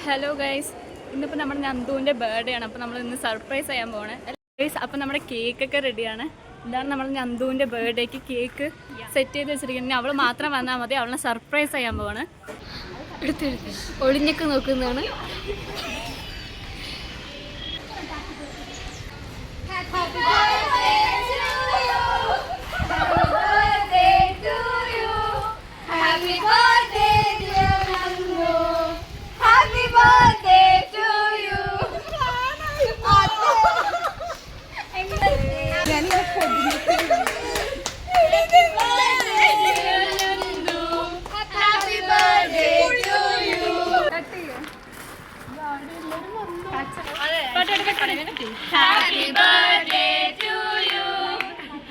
Hello guys, ഇന്നിപ്പോൾ നമ്മുടെ നന്ദുവിൻ്റെ birthday ആണ്. അപ്പോൾ നമ്മൾ ഇന്ന് സർപ്രൈസ് ചെയ്യാൻ പോവാണ് ഗൈസ്. അപ്പോൾ നമ്മുടെ കേക്കൊക്കെ റെഡിയാണ്. ഇതാണ് നമ്മൾ നന്ദുവിൻ്റെ ബർത്ത്ഡേക്ക് കേക്ക് സെറ്റ് ചെയ്ത് വെച്ചിരിക്കുന്നത്. അവൾ മാത്രം വന്നാൽ മതി, അവളെ സർപ്രൈസ് ചെയ്യാൻ പോവാണ്. എടുത്തെടുത്ത് ഒളിഞ്ഞൊക്കെ നോക്കുന്നതാണ്. Happy birthday to you.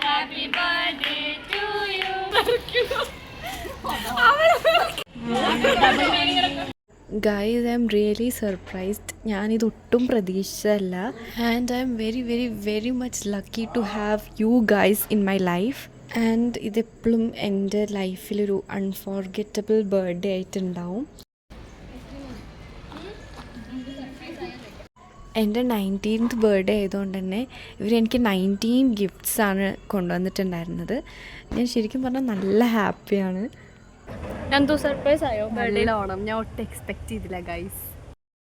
Happy birthday to you. Guys, I'm really surprised. ഞാനിതൊട്ടും പ്രതീക്ഷിച്ചതല്ല. And I'm very much lucky to have you guys in my life. And ഇതെപ്പോഴും എൻ്റെ ലൈഫിലൊരു അൺഫോർഗറ്റബിൾ ബർത്ത്ഡേ ആയിട്ടുണ്ടാവും. എൻ്റെ 19th ബർത്ത്ഡേ ആയതുകൊണ്ട് തന്നെ ഇവരെനിക്ക് 19 ഗിഫ്റ്റ്സാണ് കൊണ്ടുവന്നിട്ടുണ്ടായിരുന്നത്. ഞാൻ ശരിക്കും പറഞ്ഞാൽ നല്ല ഹാപ്പിയാണ്. നന്ദു സർപ്രൈസ് ആയോ? നല്ലോണം. ഞാൻ ഒട്ടും എക്സ്പെക്ട് ചെയ്തില്ല ഗൈസ്.